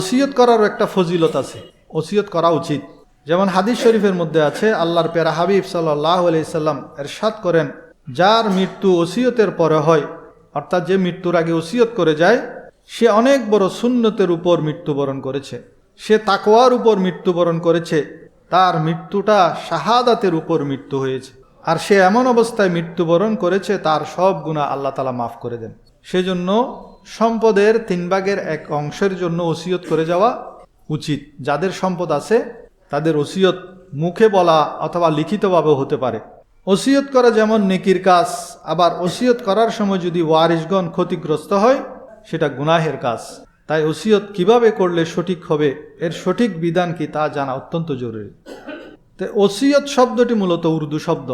ওসিয়ত করারও একটা ফজিলত আছে, ওসিয়ত করা উচিত। যেমন হাদিস শরীফের মধ্যে আছে, আল্লাহর প্যারা হাবিব সাল্লাল্লাহু আলাইহি সাল্লাম ইরশাদ করেন, যার মৃত্যু ওসিয়তের পরে হয়, অর্থাৎ যে মৃত্যুর আগে ওসিয়ত করে যায়, সে অনেক বড় সুন্নতের উপর মৃত্যুবরণ করেছে, সে তাকওয়ার উপর মৃত্যুবরণ করেছে, তার মৃত্যুটা শাহাদাতের উপর মৃত্যু হয়েছে, আর সে এমন অবস্থায় মৃত্যুবরণ করেছে তার সব গুনাহ আল্লাহ তাআলা মাফ করে দেন। সেজন্য সম্পদের 3/1 অংশের জন্য ওসিয়ত করে যাওয়া উচিত। যাদের সম্পদ আছে তাদের ওসিয়ত মুখে বলা অথবা লিখিতভাবেও হতে পারে। ওসিয়ত করা যেমন নেকির কাজ, আবার ওসিয়ত করার সময় যদি ওয়ারিসগণ ক্ষতিগ্রস্ত হয় সেটা গুনাহের কাজ। তাই ওসিয়ত কিভাবে করলে সঠিক হবে, এর সঠিক বিধান কি তা জানা অত্যন্ত জরুরি। তো ওসিয়ত শব্দটি মূলত উর্দু শব্দ।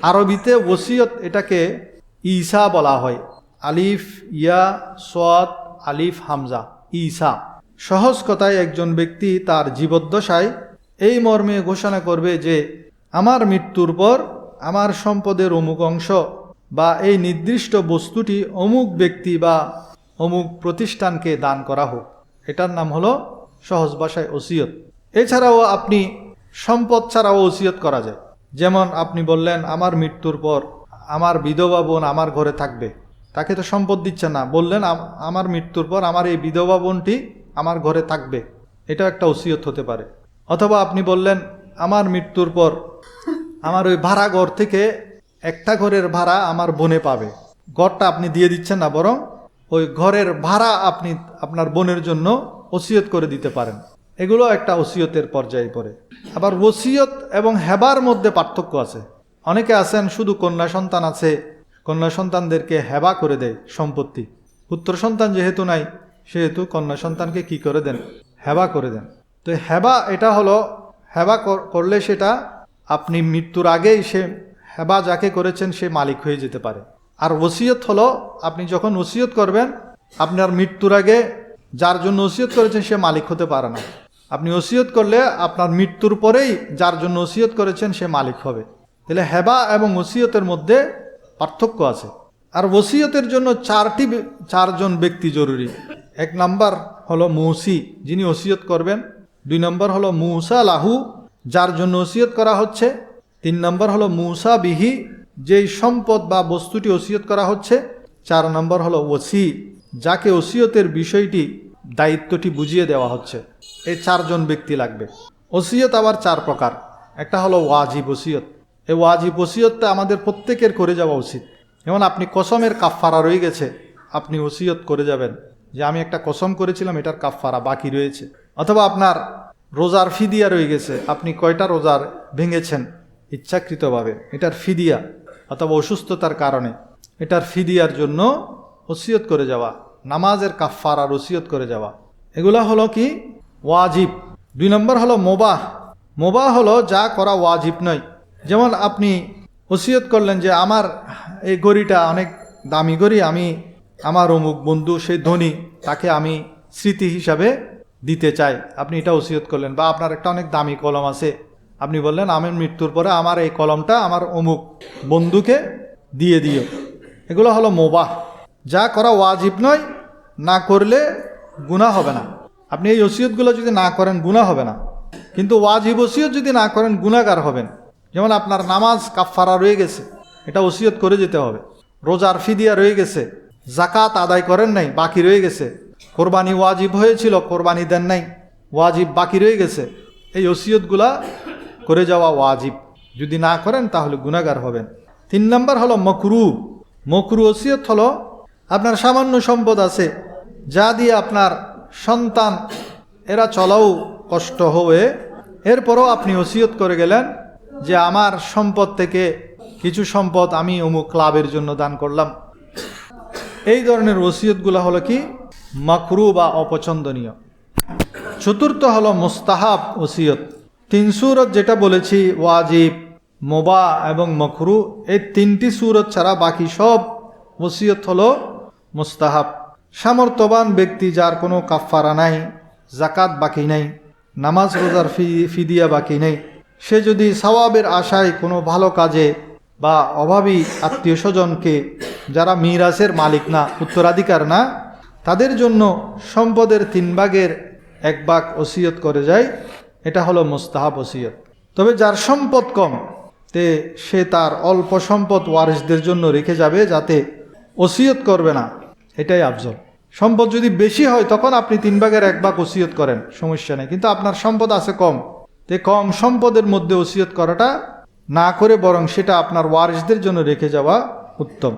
আরবিতে ওসিয়ত এটাকে ঈসা বলা হয়, আলিফ ইয়া সোয়াদ আলিফ হামজা, ঈসা। সহজ কথায় একজন ব্যক্তি তার জীবদ্দশায় এই মর্মে ঘোষণা করবে যে আমার মৃত্যুর পর আমার সম্পদের অমুক অংশ বা এই নির্দিষ্ট বস্তুটি অমুক ব্যক্তি বা অমুক প্রতিষ্ঠানকে দান করা হোক। এটার নাম হলো সহজ ভাষায় ওসিয়ত। এছাড়াও আপনি সম্পদ ছাড়াও ওসিয়ত করা যায়। যেমন আপনি বললেন আমার মৃত্যুর পর আমার বিধবা বোন আমার ঘরে থাকবে, তাকে তো সম্পদ দিচ্ছে না, বললেন আমার মৃত্যুর পর আমার এই বিধবা বোনটি আমার ঘরে থাকবে, এটা একটা ওসিয়ত হতে পারে। অথবা আপনি বললেন আমার মৃত্যুর পর আমার ওই ভাড়া ঘর থেকে একটা ঘরের ভাড়া আমার বোনে পাবে, ঘরটা আপনি দিয়ে দিচ্ছেন না, বরং ওই ঘরের ভাড়া আপনি আপনার বোনের জন্য ওসিয়ত করে দিতে পারেন। এগুলো একটা ওসিয়তের পর্যায়ে পড়ে। আবার ওসিয়ত এবং হেবার মধ্যে পার্থক্য আছে। অনেকে আছেন শুধু কন্যা সন্তান আছে, কন্যা সন্তানদেরকে হেবা করে দেয় সম্পত্তি। পুত্র সন্তান যেহেতু নাই সেহেতু কন্যা সন্তানকে কি করে দেন, হেবা করে দেন। তো হেবা এটা হলো, হেবা করলে সেটা আপনি মৃত্যুর আগেই সে হেবা যাকে করেছেন সে মালিক হয়ে যেতে পারে। আর ওসিয়ত হলো আপনি যখন ওসিয়ত করবেন আপনার মৃত্যুর আগে যার জন্য ওসিয়ত করেছেন সে মালিক হতে পারে না। আপনি ওসিয়ত করলে আপনার মৃত্যুর পরেই যার জন্য ওসিয়ত করেছেন সে মালিক হবে। তাহলে হেবা এবং ওসিয়তের মধ্যে পার্থক্য আছে। আর ওসিয়তের জন্য চারজন ব্যক্তি জরুরি। 1 নম্বর হলো মুসি, যিনি ওসিয়ত করবেন। 2 নম্বর হলো মুসা লাহু, যার জন্য ওসিয়ত করা হচ্ছে। 3 নম্বর হলো মুসা বিহি, যেই সম্পদ বা বস্তুটি ওসিয়ত করা হচ্ছে। 4 নম্বর হলো ওসি, যাকে ওসিয়তের বিষয়টি দায়িত্বটি বুঝিয়ে দেওয়া হচ্ছে। এই 4 জন ব্যক্তি লাগবে। ওসিয়ত আবার 4 প্রকার। একটা হলো ওয়াজিব ওসিয়ত। এই ওয়াজিব ওসিয়তটা আমাদের প্রত্যেকের করে যাওয়া উচিত। যেমন আপনি কসমের কাফফারা রয়ে গেছে, আপনি ওসিয়ত করে যাবেন যে আমি একটা কসম করেছিলাম এটার কাফফারা বাকি রয়েছে। অথবা আপনার রোজার ফিদিয়া রয়ে গেছে, আপনি কয়টা রোজার ভেঙেছেন ইচ্ছাকৃতভাবে, এটার ফিদিয়া, অথবা অসুস্থতার কারণে এটার ফিদিয়ার জন্য ওসিয়ত করে যাওয়া, নামাজের কাফফারার ওসিয়ত করে যাওয়া, এগুলা হলো কি ওয়াজিব। 2 নম্বর হলো মোবাহ। মোবাহ হলো যা করা ওয়াজিব নয়। যেমন আপনি ওসিয়ত করলেন যে আমার এই ঘড়িটা অনেক দামি ঘড়ি, আমি আমার অমুক বন্ধু সেই ধনী, তাকে আমি স্মৃতি হিসাবে দিতে চাই, আপনি এটা ওসিয়ত করলেন। বা আপনার একটা অনেক দামি কলম আছে, আপনি বললেন আমার মৃত্যুর পরে আমার এই কলমটা আমার অমুক বন্ধুকে দিয়ে দিও। এগুলো হলো মোবাহ, যা করা ওয়াজিব নয়, না করলে গুনাহ হবে না। আপনি এই ওসিয়তগুলো যদি না করেন গুনাহ হবে না, কিন্তু ওয়াজিব ওসিয়ত যদি না করেন গুনাহগার হবেন। যেমন আপনার নামাজ কাফফারা রয়ে গেছে, এটা ওসিয়ত করে যেতে হবে। রোজার ফিদিয়া রয়ে গেছে, জাকাত আদায় করেন নাই বাকি রয়ে গেছে, কোরবানি ওয়াজিব হয়েছিল কোরবানি দেন নাই, ওয়াজিব বাকি রয়ে গেছে, এই ওসিয়তগুলা করে যাওয়া ওয়াজিব। যদি না করেন তাহলে গুনাহগার হবেন। 3 নম্বর হলো মকরু। মকরু ওসিয়ত হলো আপনার সামান্য সম্পদ আছে যা দিয়ে আপনার সন্তান এরা চলাও কষ্ট হবে, এরপরও আপনি ওসিয়ত করে গেলেন যে আমার সম্পদ থেকে কিছু সম্পদ আমি অমুক ক্লাবের জন্য দান করলাম। এই ধরনের ওসিয়তগুলো হলো কি মাকরু বা অপছন্দনীয়। 4র্থ হলো মুস্তাহাব ওসিয়ত। 3 সূরত যেটা বলেছি ওয়াজিব, মোবা এবং মকরু, এই 3টি সূরত ছাড়া বাকি সব ওসিয়ত হলো মুস্তাহাব। সামর্থ্যবান ব্যক্তি যার কোনো কাফফারা নাই, জাকাত বাকি নাই, নামাজ রোজার ফিদিয়া বাকি নেই, সে যদি সওয়াবের আশায় কোনো ভালো কাজে বা অভাবী আত্মীয় স্বজনকে, যারা মিরাসের মালিক না, উত্তরাধিকার না, তাদের জন্য সম্পদের 3/1 ওসিয়ত করে যায়, এটা হলো মুস্তাহাব ওসিয়ত। তবে যার সম্পদ কম সে তার অল্প সম্পদ ওয়ারিসদের জন্য রেখে যাবে, যাতে ওসিয়ত করবে না, এটাই আফজল। সম্পদ যদি বেশি হয় তখন আপনি 3/1 ওসিয়ত করেন, সমস্যা নেই। কিন্তু আপনার সম্পদ আছে কম, কম সম্পদের মধ্যে ওসিয়ত করাটা না করে বরং সেটা আপনার ওয়ারিসদের জন্য রেখে যাওয়া উত্তম।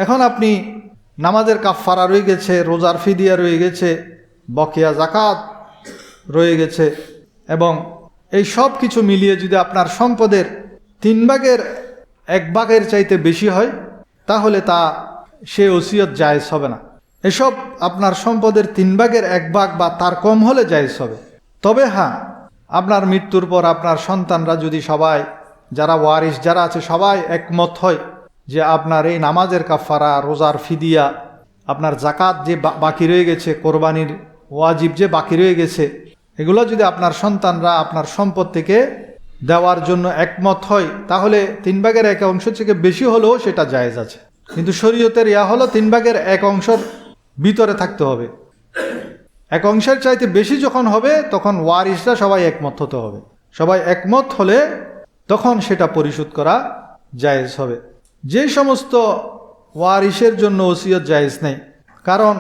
এখন আপনি নামাজের কাফফারা রয়ে গেছে, রোজার ফিদিয়া রয়ে গেছে, বকেয়া যাকাত রয়ে গেছে, এবং এই সব কিছু মিলিয়ে যদি আপনার সম্পদের 3/1 চাইতে বেশি হয়, তাহলে সে ওসিয়ত জায়েজ হবে না। এসব আপনার সম্পদের 3/1 বা তার কম হলে জায়েজ হবে। তবে হ্যাঁ, আপনার মৃত্যুর পর আপনার সন্তানরা যদি সবাই, যারা ওয়ারিস যারা আছে, সবাই একমত হয় যে আপনার এই নামাজের কাফফারা, রোজার ফিদিয়া, আপনার জাকাত যে বাকি রয়ে গেছে, কোরবানির ওয়াজিব যে বাকি রয়ে গেছে, এগুলো যদি আপনার সন্তানরা আপনার সম্পদ থেকে দেওয়ার জন্য একমত হয়, তাহলে 3/1 থেকে বেশি হলেও সেটা জায়েজ আছে। কিন্তু শরীয়তের হলো 3/1 ভিতরে থাকতে হবে। 1 চাইতে বেশি যখন হবে তখন ওয়ারিসরা সবাই একমত হতে হবে। সবাই একমত হলে তখন সেটা পরিশোধ করা জায়েজ হবে। যে সমস্ত ওয়ারিসের জন্য ওসিয়ত জায়েজ নেই, কারণ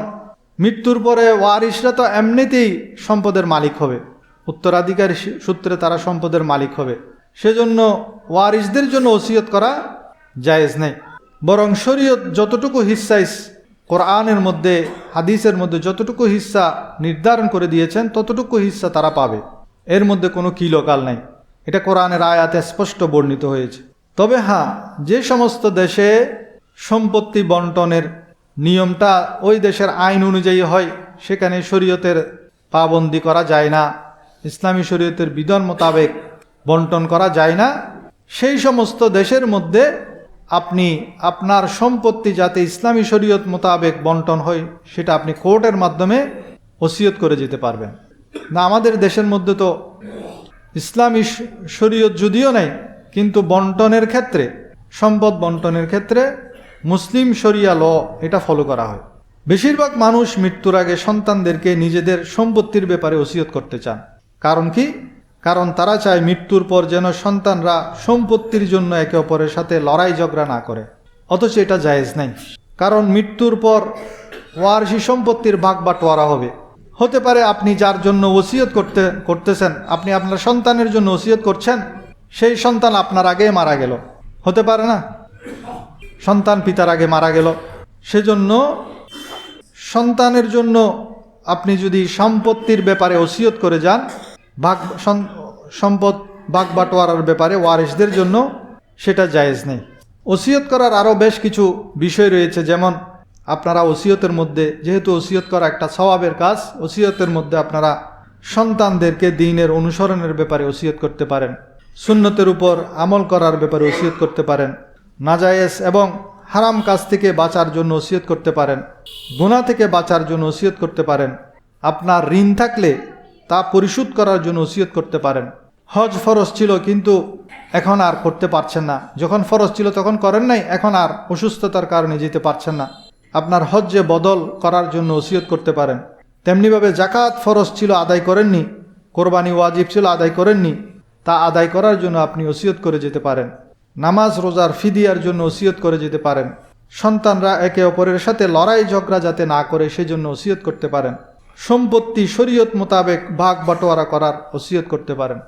মৃত্যুর পরে ওয়ারিসরা তো এমনিতেই সম্পদের মালিক হবে, উত্তরাধিকারী সূত্রে তারা সম্পদের মালিক হবে, সেজন্য ওয়ারিসদের জন্য ওসিয়ত করা জায়েজ নেই। বরং শরীয়ত যতটুকু হিস্সা কোরআনের মধ্যে, হাদিসের মধ্যে যতটুকু হিস্সা নির্ধারণ করে দিয়েছেন ততটুকু হিস্সা তারা পাবে, এর মধ্যে কোনো কিলোকাল নাই। এটা কোরআনের আয়াতে স্পষ্ট বর্ণিত হয়েছে। তবে হ্যাঁ, যে সমস্ত দেশে সম্পত্তি বন্টনের নিয়মটা ওই দেশের আইন অনুযায়ী হয়, সেখানে শরীয়তের পাবন্দি করা যায় না, ইসলামী শরীয়তের বিধান মোতাবেক বন্টন করা যায় না, সেই সমস্ত দেশের মধ্যে আপনি আপনার সম্পত্তি যাতে ইসলামী শরীয়ত মোতাবেক বন্টন হয় সেটা আপনি কোর্টের মাধ্যমে ওসিয়ত করে যেতে পারবেন না। আমাদের দেশের মধ্যে তো ইসলামী শরীয়ত যদিও নাই, কিন্তু বন্টনের ক্ষেত্রে, সম্পদ বন্টনের ক্ষেত্রে মুসলিম শরিয়া ল এটা ফলো করা হয়। বেশিরভাগ মানুষ মৃত্যুর আগে সন্তানদেরকে নিজেদের সম্পত্তির ব্যাপারে ওসিয়ত করতে চান। কারণ কি? কারণ তারা চায় মৃত্যুর পর যেন সন্তানরা সম্পত্তির জন্য একে অপরের সাথে লড়াই ঝগড়া না করে। অথচ এটা জায়েজ নাই, কারণ মৃত্যুর পর ওয়ারিসি সম্পত্তির ভাগ বাটোয়ারা হবে। হতে পারে আপনি যার জন্য ওসিয়ত করতেছেন, আপনি আপনার সন্তানের জন্য ওসিয়ত করছেন, সেই সন্তান আপনার আগে মারা গেল, হতে পারে না? সন্তান পিতার আগে মারা গেল, সেজন্য সন্তানের জন্য আপনি যদি সম্পত্তির ব্যাপারে ওসিয়ত করে যান, সম্পদ ভাগ বাটোয়ারার ব্যাপারে ওয়ারিসদের জন্য, সেটা জায়েজ নেই। ওসিয়ত করার আরও বেশ কিছু বিষয় রয়েছে, যেমন আপনারা ওসিয়তের মধ্যে, যেহেতু ওসিয়ত করা একটা সওয়াবের কাজ, ওসিয়তের মধ্যে আপনারা সন্তানদেরকে দ্বীনের অনুসরণের ব্যাপারে ওসিয়ত করতে পারেন, সুন্নতের উপর আমল করার ব্যাপারে ওসিয়ত করতে পারেন, নাজায়েজ এবং হারাম কাজ থেকে বাঁচার জন্য ওসিয়ত করতে পারেন, গুনাহ থেকে বাঁচার জন্য ওসিয়ত করতে পারেন, আপনার ঋণ থাকলে তা পরিশোধ করার জন্য ওসিয়ত করতে পারেন। হজ ফরজ ছিল কিন্তু এখন আর করতে পারছেন না, যখন ফরজ ছিল তখন করেন নাই, এখন আর অসুস্থতার কারণে যেতে পারছেন না, আপনার হজ্জে বদল করার জন্য ওসিয়ত করতে পারেন। তেমনিভাবে জাকাত ফরজ ছিল, আদায় করেননি, কোরবানি ওয়াজিব ছিল, আদায় করেননি, তা আদায় করার জন্য আপনি ওসিয়ত করে যেতে পারেন। নামাজ রোজার ফিদিয়ার জন্য ওসিয়ত করে যেতে পারেন। সন্তানরা একে অপরের সাথে লড়াই ঝগড়া যাতে না করে সেজন্য ওসিয়ত করতে পারেন। সম্পত্তি শরীয়ত মোতাবেক ভাগ বাটোয়ারা করার ওসিয়ত করতে পারেন।